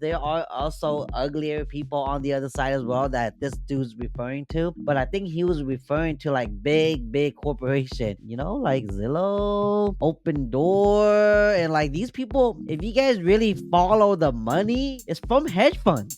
There are also uglier people on the other side as well that this dude's referring to, but I think he was referring to like big corporation, like Zillow, Open Door, and like these people. If you guys really follow the money, it's from hedge funds.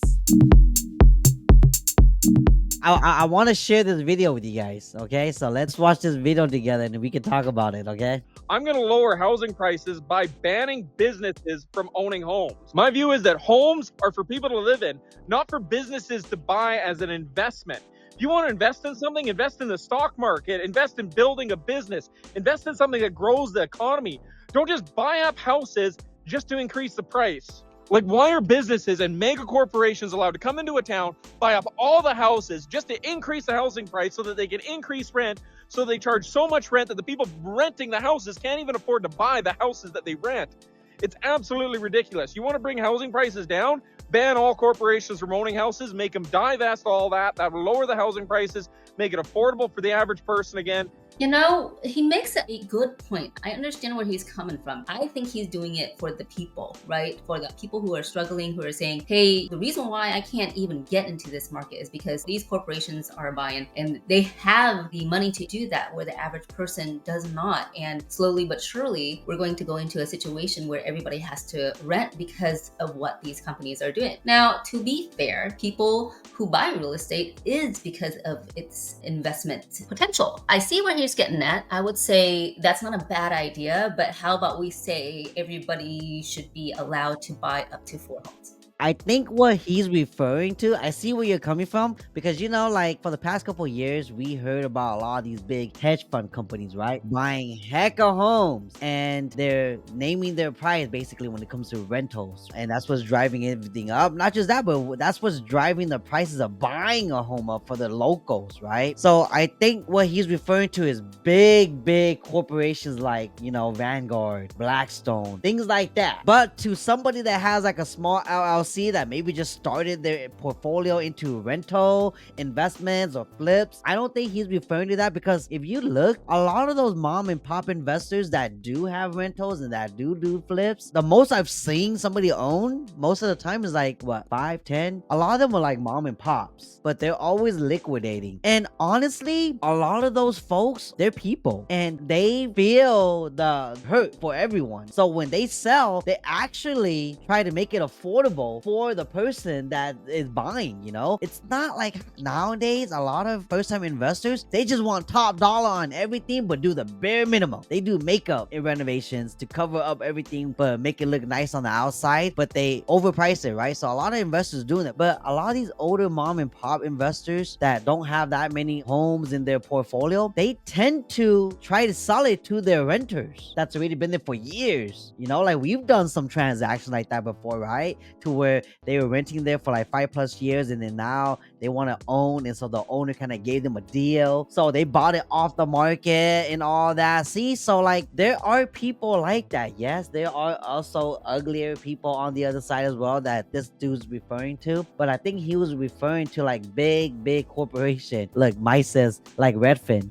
I want to share this video with you guys, okay? So let's watch this video together and we can talk about it, okay? I'm going to lower housing prices by banning businesses from owning homes. My view is that homes are for people to live in, not for businesses to buy as an investment. If you want to invest in something, invest in the stock market, invest in building a business, invest in something that grows the economy. Don't just buy up houses just to increase the price. Like, why are businesses and mega corporations allowed to come into a town, buy up all the houses just to increase the housing price so that they can increase rent, so they charge so much rent that the people renting the houses can't even afford to buy the houses that they rent? It's absolutely ridiculous. You want to bring housing prices down? Ban all corporations from owning houses, make them divest all that. That will lower the housing prices, make it affordable for the average person again. You know, he makes a good point. I understand where he's coming from. I think he's doing it for the people, right? For the people who are struggling, who are saying, hey, the reason why I can't even get into this market is because these corporations are buying and they have the money to do that where the average person does not. And slowly but surely, we're going to go into a situation where everybody has to rent because of what these companies are doing. Now, to be fair, people who buy real estate is because of its investment potential. I see where he's getting at. I would say that's not a bad idea, but how about we say everybody should be allowed to buy up to 4 homes? I think what he's referring to, I see where you're coming from, because like for the past couple of years, we heard about a lot of these big hedge fund companies, right? Buying heck of homes, and they're naming their price basically when it comes to rentals, and that's what's driving everything up. Not just that, but that's what's driving the prices of buying a home up for the locals, right? So I think what he's referring to is big corporations like Vanguard, Blackstone, things like that. But to somebody that has like a small LLC that maybe just started their portfolio into rental investments or flips, I don't think he's referring to that, because if you look, a lot of those mom and pop investors that do have rentals and that do flips, the most I've seen somebody own most of the time is like what, 5-10. A lot of them are like mom and pops, but they're always liquidating. And honestly, a lot of those folks, they're people and they feel the hurt for everyone. So when they sell, they actually try to make it affordable for the person that is buying. It's not like nowadays a lot of first-time investors, they just want top dollar on everything but do the bare minimum. They do makeup and renovations to cover up everything but make it look nice on the outside, but they overprice it, right? So a lot of investors doing it, but a lot of these older mom and pop investors that don't have that many homes in their portfolio, they tend to try to sell it to their renters that's already been there for years. Like we've done some transactions like that before, right? To where they were renting there for like 5+ years, and then now they want to own, and so the owner kind of gave them a deal, so they bought it off the market and all that. See, so like there are people like that. Yes, there are also uglier people on the other side as well that this dude's referring to, but I think he was referring to like big corporation. Look, Mike says like Redfin.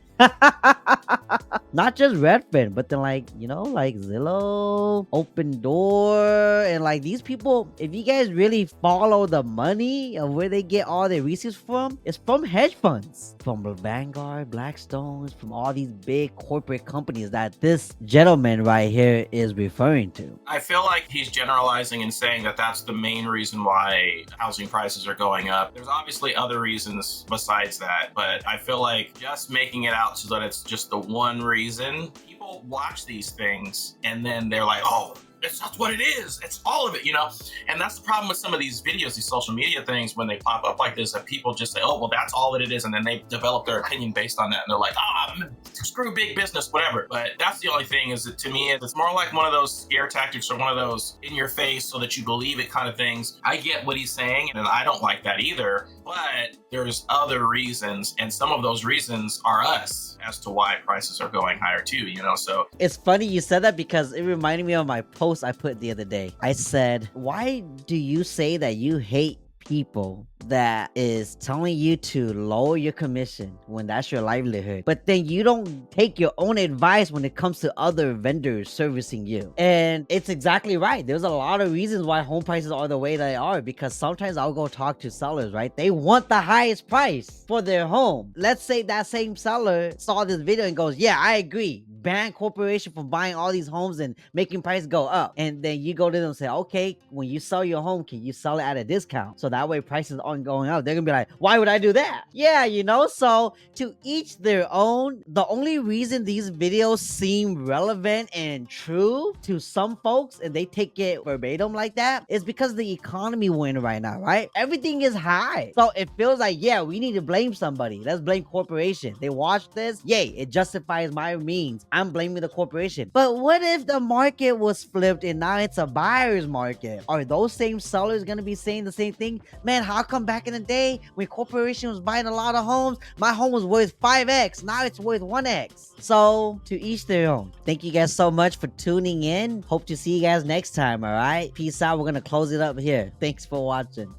Not just Redfin, but then like Zillow, Open Door, and like these people. If you guys really follow the money of where they get all their receipts from, it's from hedge funds, from Vanguard, Blackstone, from all these big corporate companies that this gentleman right here is referring to. I feel like he's generalizing and saying that that's the main reason why housing prices are going up. There's obviously other reasons besides that, but I feel like just making it out so that it's just the one reason, people watch these things and then they're like, oh, that's what it is. It's all of it, And that's the problem with some of these videos, these social media things, when they pop up like this, that people just say, oh, well, that's all that it is. And then they develop their opinion based on that. And they're like, screw big business, whatever. But that's the only thing, is that to me, it's more like one of those scare tactics or one of those in your face so that you believe it kind of things. I get what he's saying, and I don't like that either. But there's other reasons, and some of those reasons are us as to why prices are going higher too, So it's funny you said that, because it reminded me of my post I put the other day. I said, why do you say that you hate people that is telling you to lower your commission when that's your livelihood, but then you don't take your own advice when it comes to other vendors servicing you. And it's exactly right. There's a lot of reasons why home prices are the way they are, because sometimes I'll go talk to sellers, right? They want the highest price for their home. Let's say that same seller saw this video and goes, yeah, I agree, ban corporation from buying all these homes and making price go up. And then you go to them and say, okay, when you sell your home, can you sell it at a discount so that way prices aren't going up? They're gonna be like, why would I do that? Yeah, so to each their own. The only reason these videos seem relevant and true to some folks and they take it verbatim like that is because the economy we're in right now, right? Everything is high, so it feels like, yeah, we need to blame somebody. Let's blame corporation. They watch this, yay, it justifies my means, I'm blaming the corporation. But what if the market was flipped and now it's a buyer's market? Are those same sellers gonna be saying the same thing? Man, how come back in the day when corporation was buying a lot of homes, my home was worth 5x, now it's worth 1x? So to each their own. Thank you guys so much for tuning in. Hope to see you guys next time. All right, peace out. We're gonna close it up here. Thanks for watching.